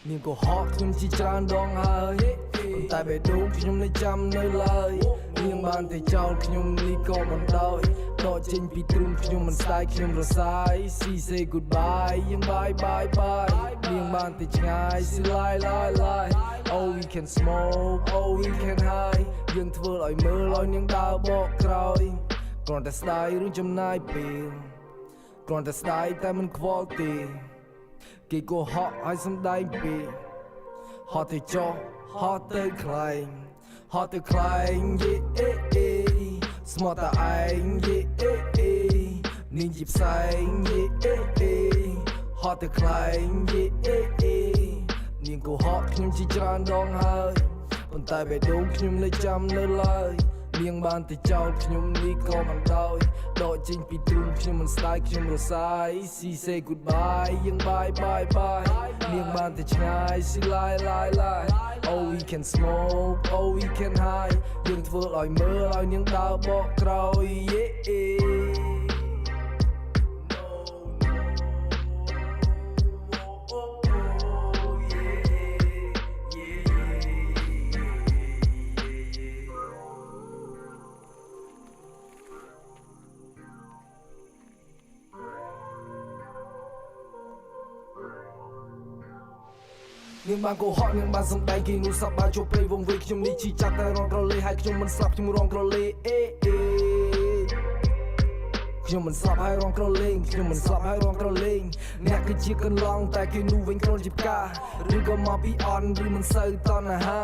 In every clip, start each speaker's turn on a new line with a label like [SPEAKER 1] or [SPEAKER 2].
[SPEAKER 1] នាងក៏ហត់ខ្ញុំជាច្រើនដងហើយតែបេះដូងខ្ញុំនៅចាំនៅឡើយនាងបានតែចោលខ្ញុំនេះក៏មិនដោយដកចេញពីទ្រូងខ្ញុំមិនស្ដាយខ្ញុំរសាយ See say goodbye យើង bye bye bye នាងបានតែឆ្ងាយ See lie lie lie Oh we can smoke Oh we can high យើងធ្វើឲ្យមើលឲ្យនាងដើរបកក្រោយគ្រាន់តែស្ដាយឬចំណាយពេលគ្រាន់តែស្ដាយតែមិនខ្វល់ទេគេក៏ហក់ឲ្យសំដែងពេកហត់ទៅចោះហត់ទៅខ្លែងហត់ទៅខ្លែងយេអេអេស្មោះតែឯងយេអេអេនាងជាផ្សែងយេអេអេហត់ទៅខ្លែងយេអេអេនាងក៏ហត់ខ្ញុំជាច្រើនដងហើយប៉ុន្តែបេះដូងខ្ញុំនៅចាំនៅឡើយនាងបានតែចោលខ្ញុំនេះក៏មិនដោយដកចេញពីទ្រូងខ្ញុំមិនស្ដាយខ្ញុំរសាយ See say goodbye យើង bye bye bye នាងបានតែឆ្ងាយ See lie lie lie Oh we can smoke Oh we can high យើងធ្វើឲ្យមើលឲ្យនាងដើរបកក្រោយ yeahនាងបានក៏ហត់នាងបានសំដែងគេនោះសប្បាយចូលព្រៃវងវែងខ្ញុំនេះជីចាក់តែរងក្រលេហើយខ្ញុំមិនស្លាប់ខ្ញុំរងក្រលេអេអេខ្ញុំមិនស្លាប់ហើយរងក្រលេងខ្ញុំមិនស្លាប់ហើយរងក្រលេងអ្នកគឺជាកន្លងតែគេនោះវិញគ្រាន់ជាផ្កាឬក៏មកពីអន់ឬមិនសូវតណ្ហា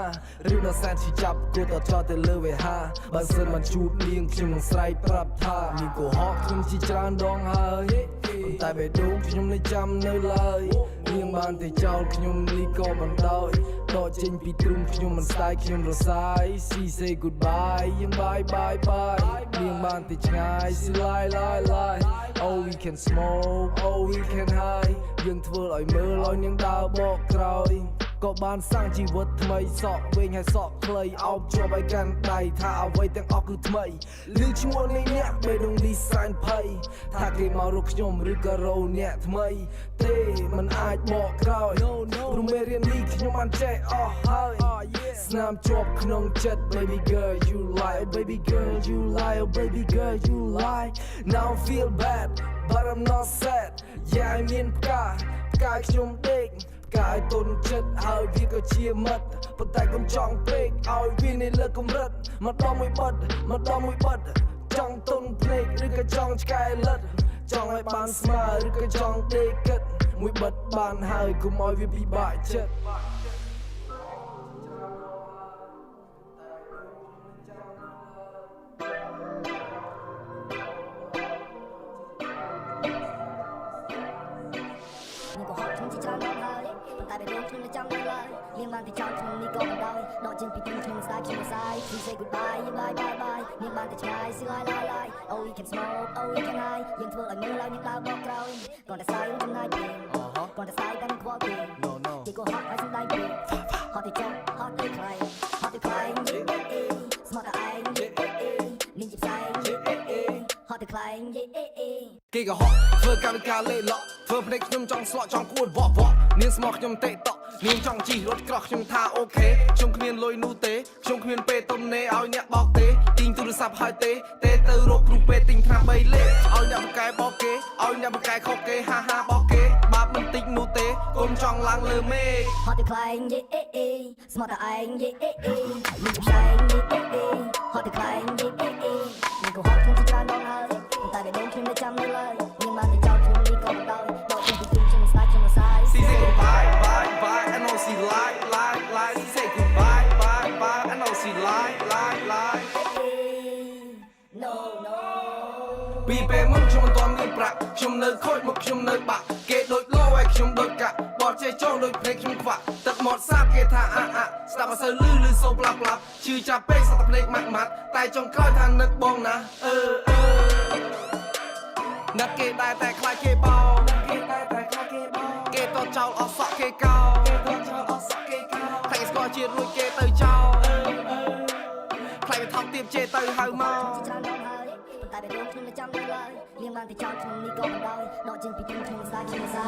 [SPEAKER 1] ឬនៅសែនជីចាប់គួរតែចោលទៅលើវេហាបើសិនមិនជួបនាងខ្ញុំនឹងស្រែកប្រាប់ថានាងក៏ហត់ខ្ញុំជាច្រើនដងហើយតែបេះដូងខ្ញុំនៅចាំនៅឡើយនាងបានតែចោលខ្ញុំនេះក៏មិនដោយដកចេញពីទ្រូងខ្ញុំមិនស្ដាយខ្ញុំរសាយ See say goodbye យើង bye bye bye នាងបានតែឆ្ងាយ See lie lie lie Oh we can smoke Oh we can high យើងធ្វើឲ្យមើលឲ្យនាងដើរបកក្រោយក៏បានសាំងជីវិតថ្មីសក់វែងហើយសក់ខ្លីអោបជាប់ឲ្យកាន់ដៃថាអ្វីទាំងអស់គឺថ្មីឮឈ្មោះនៃអ្នកបេះដូងនេះសែនភ័យថាគេមករកខ្ញុំឬក៏រោអ្នកថ្មីទេមិនអាចបកក្រោយព្រោះមេរៀននេះខ្ញុំបានចេះអស់ហើយស្នាមជាប់ក្នុងចិត្ត Baby girl you lie oh baby girl you lie oh baby girl you lie Now I feel bad but I'm not sad Yeah I mean ផ្កាខ្ញុំដេកកាយទុនចិត្តហើយវាក៏ជាមិត្តប៉ុន្តែកុំចង់ពេកឲ្យវានៅលើកម្រិតម្ដងមួយបិទចង់ទុនភ្នែកឬក៏ចង់ឆ្កែលិតចង់ឲ្យបានស្មើឬក៏ចង់ដេកគិតមួយបិទបានហើយកុំឲ្យវាពិបាកចិត្តនាងបានតែចោលខ្ញុំនេះក៏មិនដោយដកចេញពីទ្រូងខ្ញុំស្ដាយខ្ញុំសាយ Please say goodbye bye bye bye នាងបានតែឆ្ងាយ See lie lie lie Oh we can smoke Oh we can high យើងធ្វើឲ្យមើលឲ្យនាងដើរបកក្រោយគ្រាន់តែស្ដាយចំណាយពេលគ្រាន់តែស្ដាយតែមិនខ្វល់ទេគេក៏ហត់ឲ្យសំដែងពេកហត់ទៅចុះហត់ទៅខ្លាំងយេអេស្មោះតែឯងយេអេនាងជាផ្សែងយេអេហត់ទៅខ្លាំងយេអេគេក៏ហត់ធ្វើកម្មវិការលេឡក់ធ្វើភ្នែកខ្ញុំចង់ស្លក់ចង់គួតវក់នាងស្មោះខ្ញុំតេតក់នាងចង់ជិះរត់ក្រោះខ្ញុំថាអូខេខ្ញុំគ្មានលុយនោះទេខ្ញុំគ្មានពេលទុំនេឲ្យអ្នកបោកទេទិញទូរស័ព្ទហើយទេទៅរកគ្រូពេទ្យទិញថ្នាំ3លេខឲ្យអ្នកបកកែបោកគេឲ្យអ្នកបកកែខុសគេហាហាបោកគេបាបមិនតិចនោះទេកុំចង់ឡើងលើមេឃហត់ទៅខ្លែងយេអេស្មោះតែឯងយេអេមានផ្សែងយេអេហត់ទៅខ្លែងយេអេនាងក៏ហត់ខ្ញុំជាច្រើនដងហើយតែបេះដូងខ្ញុំនៅចាំនៅឡើយនាងបានតែចោលខ្ញុំនេះក៏មិនដោយដកចេញពីទ្រូងខ្ញុំស្ដាយខ្ញុំសាយ See say goodbye bye bye I know she lie She say goodbye bye bye I know she lie No ពីពេលមុនខ្ញុំមិនទាន់មានប្រាក់ខ្ញុំនៅខូចមុខខ្ញុំនៅបាក់គេដូចលោឲ្យខ្ញុំដូចកាក់បត់ចេះចង់ដូចភ្នែកខ្ញុំខ្វាក់ទឹកមាត់សាបគេថាស្ដាប់អត់សូវលឺសូប្លាប់ជឿចាប់ពេកសត្វភ្នែកម៉ាត់តែចុងក្រោយថានឹកបងណានឹកគេដែរតែខ្លាចគេបោគេតចោលអស់សក់គេកោតែស្គាល់ជាតិរួចគេទៅចោលខ្លាចវាថប់ទៀបជេរទៅហៅមកតែបេះដូងខ្ញុំនៅចាំនៅឡើយនាងបានតែចោលខ្ញុំនេះក៏មិនដោយដកចេញពីទ្រូងខ្ញុំស្ដាយខ្ញុំសា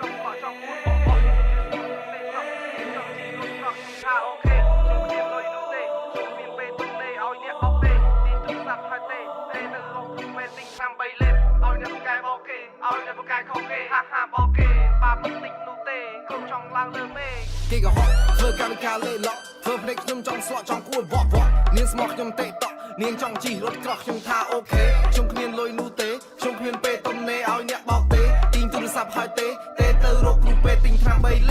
[SPEAKER 1] យ គេក៏ហត់ធ្វើកម្មវិការលេឡក់ធ្វើភ្នែកខ្ញុំចង់ស្លក់ចង់គួរវក់នាងស្មោះខ្ញុំតេតក់នាងចង់ជីរត់ក្រោះខ្ញុំថាអូខេខ្ញុំគ្មានលុយនោះទេខ្ញុំគ្មានពេលទំនេរឲ្យអ្នកបោកទេទីងទូរស័ព្ទហើយទេទៅរកគ្រូពេទ្យទិញថ្នាំ3លេ